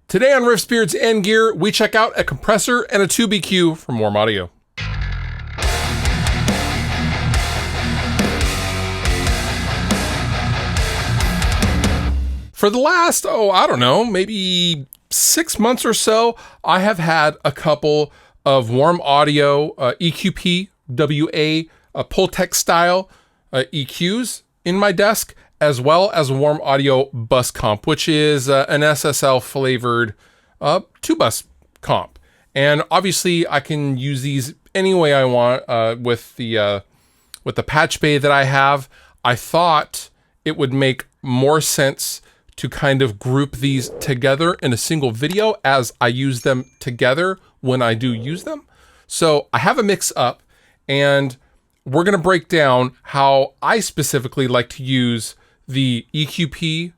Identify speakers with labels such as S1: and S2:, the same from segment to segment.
S1: Today on Riffs, Beards, and Gear, we check out a compressor and a tube EQ from Warm Audio. For the last, I don't know, maybe 6 months or so, I have had a couple of Warm Audio EQP-WA Pultec style EQs in my desk, as well as Warm Audio BusComp, which is an SSL flavored tube bus comp. And obviously I can use these any way I want with the patch bay that I have. I thought it would make more sense to kind of group these together in a single video as I use them together when I do use them. So I have a mix up, and we're gonna break down how I specifically like to use the EQP-WA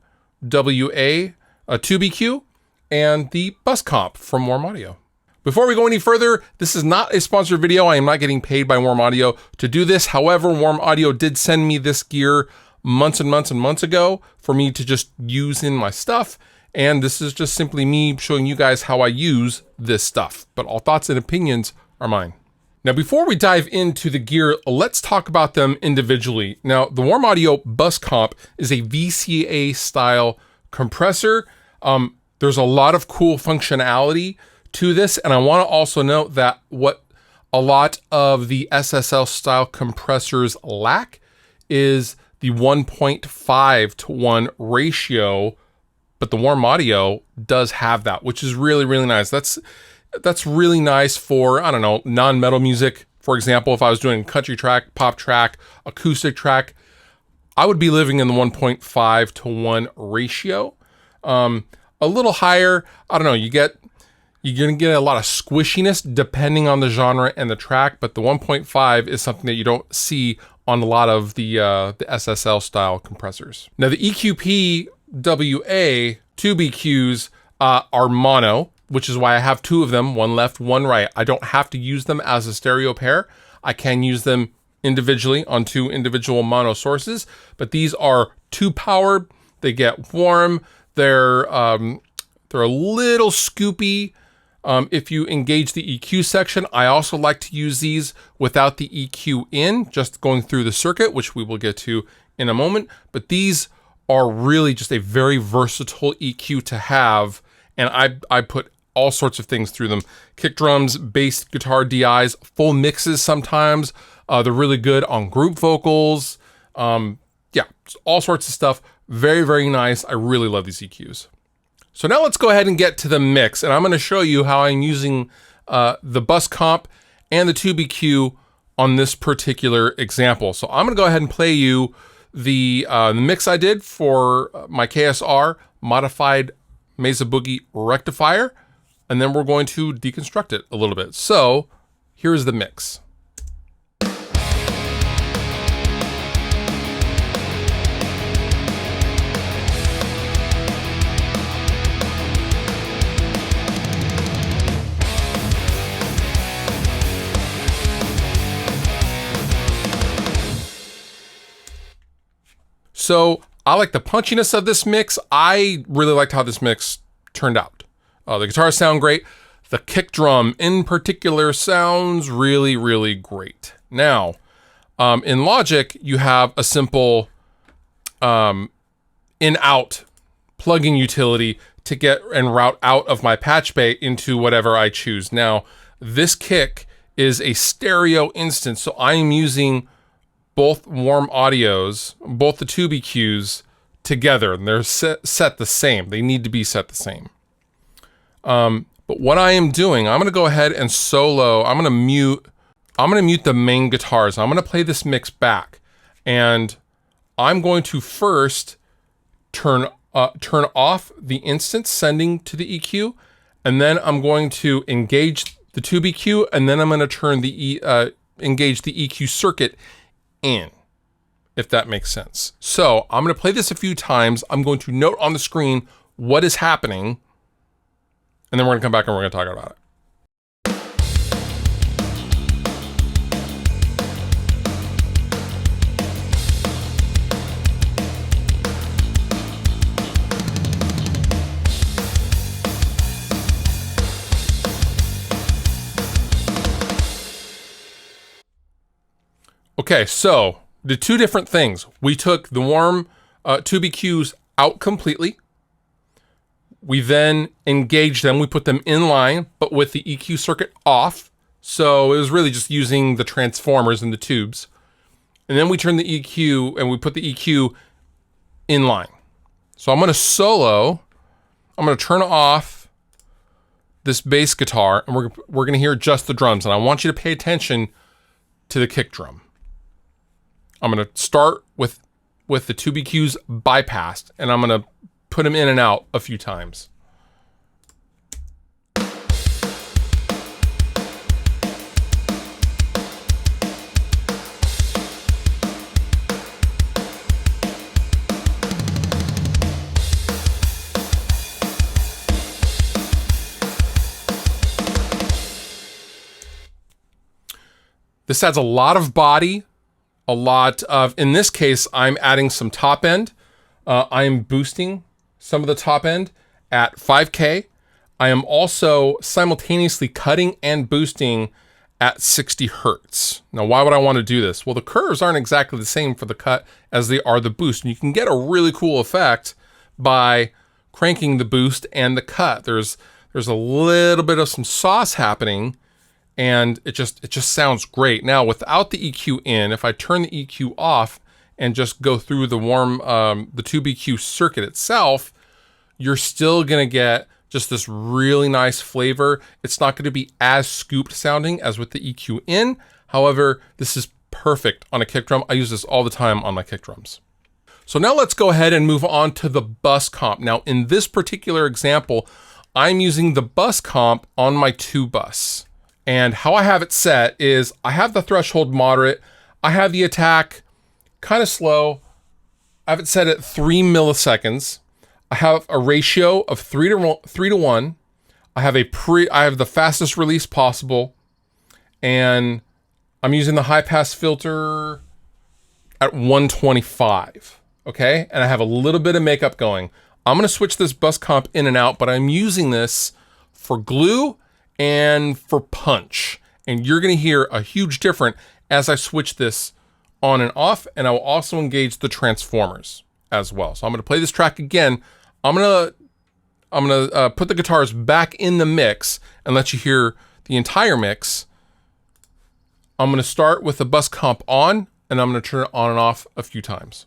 S1: tube EQ and the BusComp from Warm Audio. Before we go any further, this is not a sponsored video. I am not getting paid by Warm Audio to do this. However, Warm Audio did send me this gear months and months and months ago for me to just use in my stuff. And this is just simply me showing you guys how I use this stuff. But all thoughts and opinions are mine. Now, before we dive into the gear, let's talk about them individually. Now, the Warm Audio BusComp is a VCA style compressor. There's a lot of cool functionality to this. And I want to also note that what a lot of the SSL style compressors lack is the 1.5 to 1 ratio, but the Warm Audio does have that, which is really, really nice. That's really nice for, I don't know, non-metal music. For example, if I was doing country track, pop track, acoustic track, I would be living in the 1.5 to 1 ratio. A little higher, I don't know, you're gonna get a lot of squishiness depending on the genre and the track, but the 1.5 is something that you don't see on a lot of the SSL style compressors. Now, the EQP-WA tube EQs are mono, which is why I have two of them, one left, one right. I don't have to use them as a stereo pair. I can use them individually on two individual mono sources, but these are tube powered. They get warm. They're a little scoopy if you engage the EQ section. I also like to use these without the EQ in, just going through the circuit, which we will get to in a moment. But these are really just a very versatile EQ to have, and I put all sorts of things through them. Kick drums, bass guitar DIs, full mixes sometimes. They're really good on group vocals. Yeah, all sorts of stuff. Very, very nice. I really love these EQs. So now let's go ahead and get to the mix, and I'm going to show you how I'm using the BusComp and the tube EQ on this particular example. So I'm going to go ahead and play you the mix I did for my KSR modified Mesa Boogie rectifier, and then we're going to deconstruct it a little bit. So here's the mix. So I like the punchiness of this mix. I really liked how this mix turned out. The guitars sound great. The kick drum in particular sounds really, really great. Now, in Logic, you have a simple in-out plugin utility to get and route out of my patch bay into whatever I choose. Now, this kick is a stereo instance, so I am using both Warm Audios, both the tube EQs together, and they're set the same. They need to be set the same. But what I am doing, I'm going to go ahead and solo. I'm going to mute the main guitars. I'm going to play this mix back, and I'm going to first turn off the instance sending to the EQ, and then I'm going to engage the tube EQ, and then I'm going to turn the engage the EQ circuit in, if that makes sense. So I'm going to play this a few times. I'm going to note on the screen what is happening, and then we're going to come back and we're going to talk about it. Okay, so the two different things. We took the warm 2 EQs out completely. We then engaged them. We put them in line, but with the EQ circuit off. So it was really just using the transformers and the tubes. And then we turned the EQ and we put the EQ in line. So I'm going to solo. I'm going to turn off this bass guitar, and we're going to hear just the drums. And I want you to pay attention to the kick drum. I'm going to start with the 2 EQs bypassed, and I'm going to put them in and out a few times. This adds a lot of body, a lot of, in this case, I'm adding some top end. I am boosting some of the top end at 5K. I am also simultaneously cutting and boosting at 60 Hertz. Now, why would I want to do this? Well, the curves aren't exactly the same for the cut as they are the boost. And you can get a really cool effect by cranking the boost and the cut. There's a little bit of some sauce happening, and it just sounds great. Now, without the EQ in, if I turn the EQ off and just go through the the 2 EQ circuit itself, you're still gonna get just this really nice flavor. It's not gonna be as scooped sounding as with the EQ in. However, this is perfect on a kick drum. I use this all the time on my kick drums. So now let's go ahead and move on to the BusComp. Now, in this particular example, I'm using the BusComp on my 2 bus. And how I have it set is I have the threshold moderate. I have the attack kind of slow. I have it set at 3 milliseconds. I have a ratio of 3 to 1. I have the fastest release possible. And I'm using the high pass filter at 125. Okay. And I have a little bit of makeup going. I'm going to switch this BusComp in and out, but I'm using this for glue and for punch. And you're going to hear a huge difference as I switch this on and off. And I will also engage the transformers as well. So I'm going to play this track again. I'm going to put the guitars back in the mix and let you hear the entire mix. I'm going to start with the BusComp on, and I'm going to turn it on and off a few times.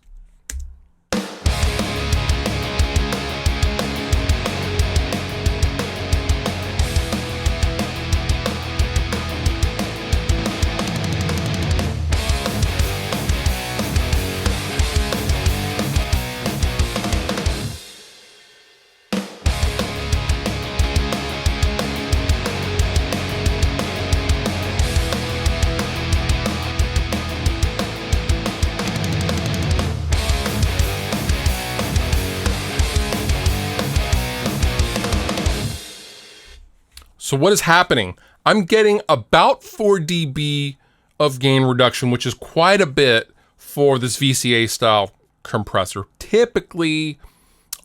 S1: So what is happening? I'm getting about 4 dB of gain reduction, which is quite a bit for this VCA style compressor. Typically,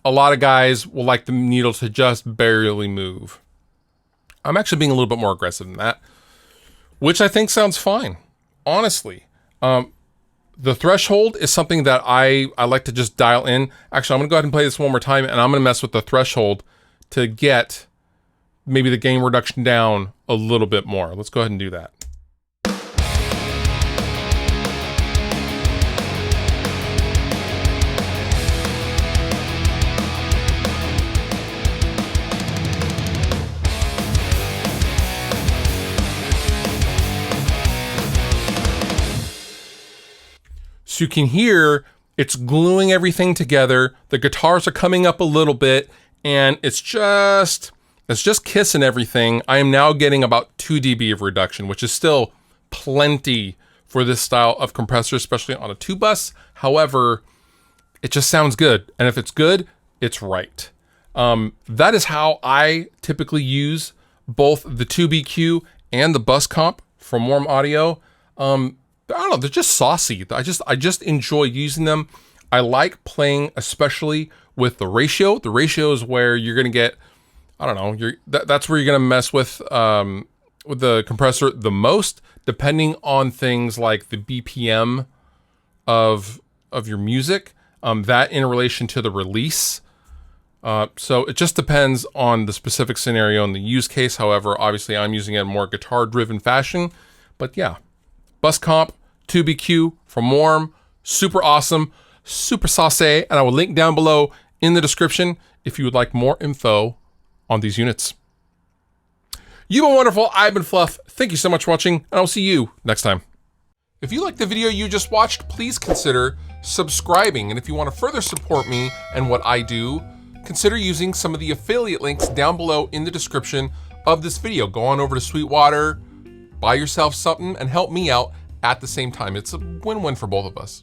S1: a lot of guys will like the needle to just barely move. I'm actually being a little bit more aggressive than that, which I think sounds fine, honestly. The threshold is something that I like to just dial in. Actually, I'm gonna go ahead and play this one more time, and I'm gonna mess with the threshold to get maybe the gain reduction down a little bit more. Let's go ahead and do that. So you can hear it's gluing everything together. The guitars are coming up a little bit, and it's just kissing everything. I am now getting about 2 dB of reduction, which is still plenty for this style of compressor, especially on a 2 bus. However, it just sounds good. And if it's good, it's right. That is how I typically use both the 2 EQ and the BusComp from Warm Audio. I don't know, they're just saucy. I just enjoy using them. I like playing, especially with the ratio. The ratio is where you're gonna get, I don't know, that's where you're gonna mess with with the compressor the most, depending on things like the BPM of your music, that in relation to the release. So it just depends on the specific scenario and the use case. However, obviously I'm using it in a more guitar-driven fashion. But yeah, BusComp 2BQ from Warm, super awesome, super saucy, and I will link down below in the description if you would like more info on these units. You've been wonderful. I've been Fluff. Thank you so much for watching, and I'll see you next time. If you liked the video you just watched, please consider subscribing. And if you want to further support me and what I do, consider using some of the affiliate links down below in the description of this video. Go on over to Sweetwater, buy yourself something, and help me out at the same time. It's a win-win for both of us.